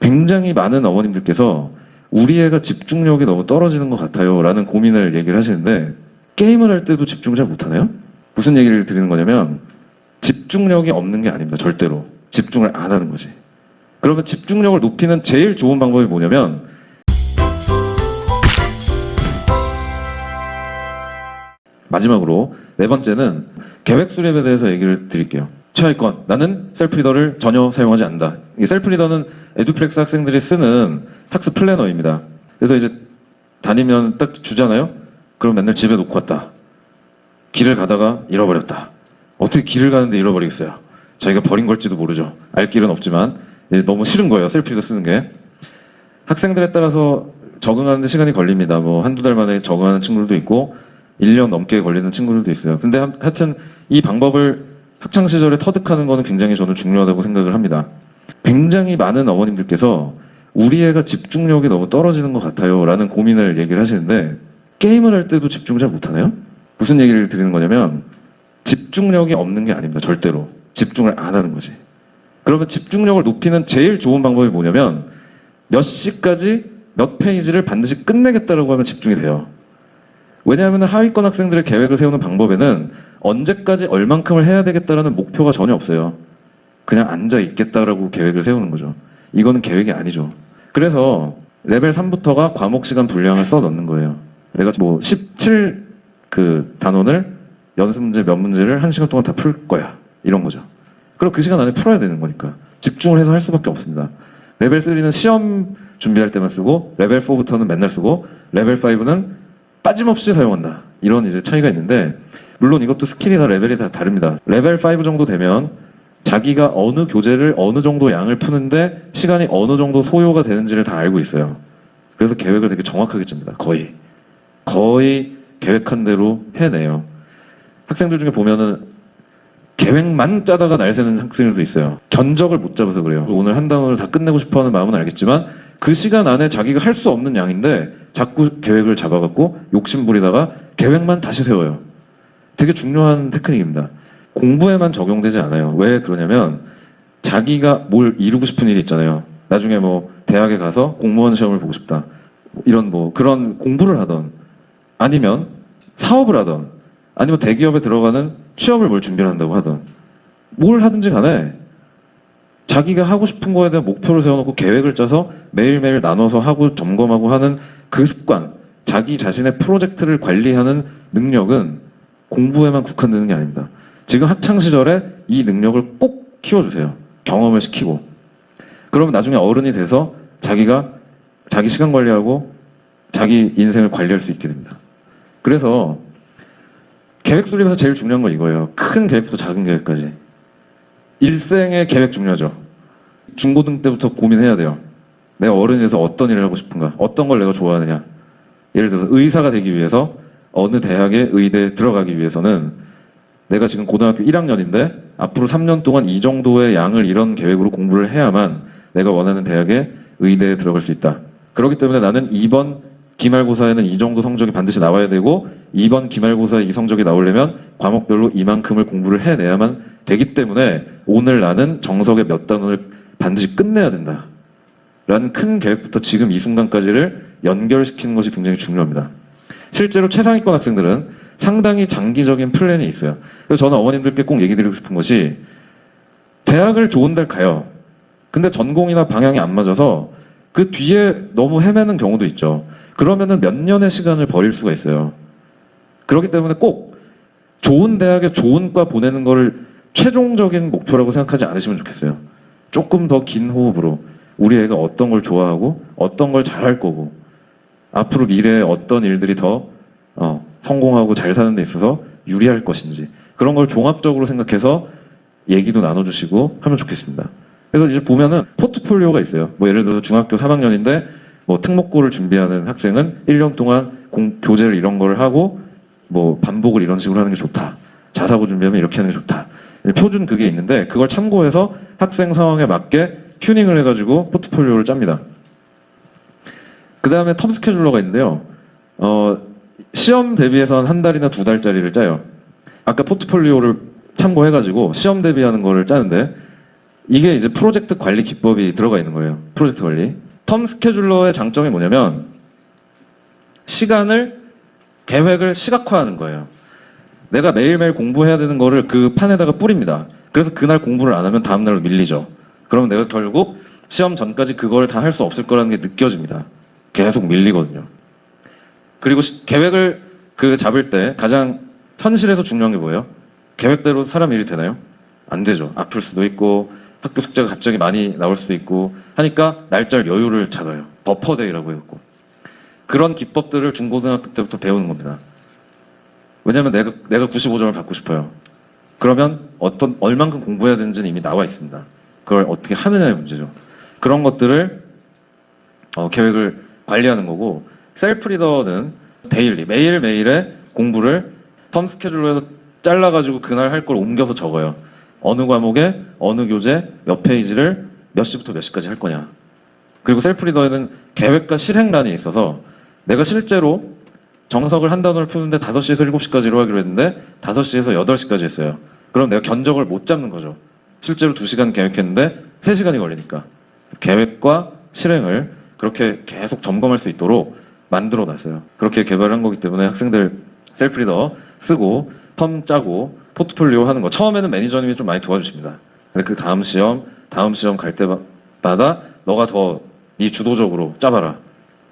굉장히 많은 어머님들께서 우리 애가 집중력이 너무 떨어지는 것 같아요 라는 고민을 얘기를 하시는데, 게임을 할 때도 집중을 잘 못하나요? 무슨 얘기를 드리는 거냐면, 집중력이 없는 게 아닙니다. 절대로. 집중을 안 하는 거지. 그러면 집중력을 높이는 제일 좋은 방법이 뭐냐면, 마지막으로 네 번째는 계획 수립에 대해서 얘기를 드릴게요. 최하위권, 나는 셀프리더를 전혀 사용하지 않는다. 이 셀프리더는 에듀플렉스 학생들이 쓰는 학습 플래너입니다. 그래서 이제 다니면 딱 주잖아요? 그럼 맨날 집에 놓고 왔다. 길을 가다가 잃어버렸다. 어떻게 길을 가는데 잃어버리겠어요? 자기가 버린 걸지도 모르죠. 알 길은 없지만 너무 싫은 거예요. 셀프리더 쓰는 게. 학생들에 따라서 적응하는 데 시간이 걸립니다. 뭐 한두 달 만에 적응하는 친구들도 있고 1년 넘게 걸리는 친구들도 있어요. 근데 하여튼 이 방법을 학창시절에 터득하는 거는 굉장히 저는 중요하다고 생각을 합니다. 굉장히 많은 어머님들께서 우리 애가 집중력이 너무 떨어지는 것 같아요 라는 고민을 얘기를 하시는데, 게임을 할 때도 집중을 잘 못하나요? 무슨 얘기를 드리는 거냐면, 집중력이 없는 게 아닙니다. 절대로. 집중을 안 하는 거지. 그러면 집중력을 높이는 제일 좋은 방법이 뭐냐면, 몇 시까지 몇 페이지를 반드시 끝내겠다라고 하면 집중이 돼요. 왜냐하면 하위권 학생들의 계획을 세우는 방법에는 언제까지 얼만큼을 해야 되겠다라는 목표가 전혀 없어요. 그냥 앉아 있겠다라고 계획을 세우는 거죠. 이거는 계획이 아니죠. 그래서 레벨 3부터가 과목 시간 분량을 써 넣는 거예요. 내가 뭐 17 단원을 연습 문제 몇 문제를 1시간 동안 다 풀 거야. 이런 거죠. 그럼 그 시간 안에 풀어야 되는 거니까 집중을 해서 할 수밖에 없습니다. 레벨 3는 시험 준비할 때만 쓰고, 레벨 4부터는 맨날 쓰고, 레벨 5는 빠짐없이 사용한다. 이런 이제 차이가 있는데, 물론 이것도 스킬이나 레벨이 다 다릅니다. 레벨 5 정도 되면 자기가 어느 교재를 어느 정도 양을 푸는데 시간이 어느 정도 소요가 되는지를 다 알고 있어요. 그래서 계획을 되게 정확하게 짭니다. 거의 계획한 대로 해내요. 학생들 중에 보면은 계획만 짜다가 날 새는 학생들도 있어요. 견적을 못 잡아서 그래요. 오늘 한 단원을 다 끝내고 싶어하는 마음은 알겠지만 그 시간 안에 자기가 할 수 없는 양인데 자꾸 계획을 잡아갖고 욕심부리다가 계획만 다시 세워요. 되게 중요한 테크닉입니다. 공부에만 적용되지 않아요. 왜 그러냐면, 자기가 뭘 이루고 싶은 일이 있잖아요. 나중에 뭐 대학에 가서 공무원 시험을 보고 싶다. 이런 뭐 그런 공부를 하던, 아니면 사업을 하던, 아니면 대기업에 들어가는 취업을 뭘 준비를 한다고 하던, 뭘 하든지 간에 자기가 하고 싶은 거에 대한 목표를 세워놓고 계획을 짜서 매일매일 나눠서 하고 점검하고 하는 그 습관, 자기 자신의 프로젝트를 관리하는 능력은 공부에만 국한되는 게 아닙니다. 지금 학창시절에 이 능력을 꼭 키워주세요. 경험을 시키고. 그러면 나중에 어른이 돼서 자기가 자기 시간 관리하고 자기 인생을 관리할 수 있게 됩니다. 그래서 계획 수립에서 제일 중요한 건 이거예요. 큰 계획부터 작은 계획까지. 일생의 계획 중요하죠. 중고등 때부터 고민해야 돼요. 내가 어른이 돼서 어떤 일을 하고 싶은가? 어떤 걸 내가 좋아하느냐? 예를 들어서 의사가 되기 위해서 어느 대학의 의대에 들어가기 위해서는 내가 지금 고등학교 1학년인데 앞으로 3년 동안 이 정도의 양을 이런 계획으로 공부를 해야만 내가 원하는 대학의 의대에 들어갈 수 있다. 그렇기 때문에 나는 이번 기말고사에는 이 정도 성적이 반드시 나와야 되고, 이번 기말고사에 이 성적이 나오려면 과목별로 이만큼을 공부를 해내야만 되기 때문에 오늘 나는 정석의 몇 단원을 반드시 끝내야 된다. 라는 큰 계획부터 지금 이 순간까지를 연결시키는 것이 굉장히 중요합니다. 실제로 최상위권 학생들은 상당히 장기적인 플랜이 있어요. 그래서 저는 어머님들께 꼭 얘기 드리고 싶은 것이, 대학을 좋은 데를 가요. 근데 전공이나 방향이 안 맞아서 그 뒤에 너무 헤매는 경우도 있죠. 그러면은 몇 년의 시간을 버릴 수가 있어요. 그렇기 때문에 꼭 좋은 대학에 좋은 과 보내는 거를 최종적인 목표라고 생각하지 않으시면 좋겠어요. 조금 더 긴 호흡으로 우리 애가 어떤 걸 좋아하고 어떤 걸 잘할 거고 앞으로 미래에 어떤 일들이 더 성공하고 잘 사는 데 있어서 유리할 것인지, 그런 걸 종합적으로 생각해서 얘기도 나눠주시고 하면 좋겠습니다. 그래서 이제 보면은 포트폴리오가 있어요. 뭐 예를 들어서 중학교 3학년인데 뭐 특목고를 준비하는 학생은 1년 동안 교재를 이런 걸 하고 뭐 반복을 이런 식으로 하는 게 좋다. 자사고 준비하면 이렇게 하는 게 좋다. 표준 그게 있는데 그걸 참고해서 학생 상황에 맞게 튜닝을 해가지고 포트폴리오를 짭니다. 그 다음에 텀 스케줄러가 있는데요. 시험 대비해서 한 달이나 2달짜리를 짜요. 아까 포트폴리오를 참고해가지고 시험 대비하는 거를 짜는데, 이게 이제 프로젝트 관리 기법이 들어가 있는 거예요. 프로젝트 관리. 텀 스케줄러의 장점이 뭐냐면 계획을 시각화하는 거예요. 내가 매일매일 공부해야 되는 거를 그 판에다가 뿌립니다. 그래서 그날 공부를 안 하면 다음날로 밀리죠. 그러면 내가 결국 시험 전까지 그걸 다 할 수 없을 거라는 게 느껴집니다. 계속 밀리거든요. 그리고 계획을 잡을 때 가장 현실에서 중요한 게 뭐예요? 계획대로 사람 일이 되나요? 안 되죠. 아플 수도 있고 학교 숙제가 갑자기 많이 나올 수도 있고 하니까 날짜를 여유를 잡아요. 버퍼데이라고 해갖고. 그런 기법들을 중고등학교 때부터 배우는 겁니다. 왜냐면 내가 95점을 받고 싶어요. 그러면 얼만큼 공부해야 되는지는 이미 나와 있습니다. 그걸 어떻게 하느냐의 문제죠. 그런 것들을 계획을 관리하는 거고, 셀프 리더는 데일리, 매일매일의 공부를 텀 스케줄로해서 잘라가지고 그날 할 걸 옮겨서 적어요. 어느 과목에 어느 교재 몇 페이지를 몇 시부터 몇 시까지 할 거냐. 그리고 셀프 리더에는 계획과 실행란이 있어서 내가 실제로 정석을 한 단원을 푸는데 5시에서 7시까지로 하기로 했는데 5시에서 8시까지 했어요. 그럼 내가 견적을 못 잡는 거죠. 실제로 2시간 계획했는데 3시간이 걸리니까. 계획과 실행을 그렇게 계속 점검할 수 있도록 만들어 놨어요. 그렇게 개발한 거기 때문에 학생들 셀프 리더 쓰고 텀 짜고 포트폴리오 하는 거 처음에는 매니저님이 좀 많이 도와주십니다. 근데 그 다음 시험 갈 때마다 너가 더 네 주도적으로 짜봐라.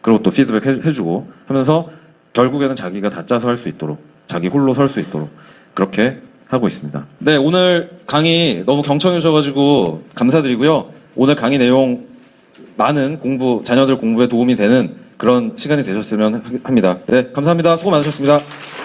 그리고 또 피드백 해주고 하면서 결국에는 자기가 다 짜서 할 수 있도록, 자기 홀로 설 수 있도록 그렇게 하고 있습니다. 네, 오늘 강의 너무 경청해 주셔가지고 감사드리고요. 오늘 강의 내용 많은 자녀들 공부에 도움이 되는 그런 시간이 되셨으면 합니다. 네, 감사합니다. 수고 많으셨습니다.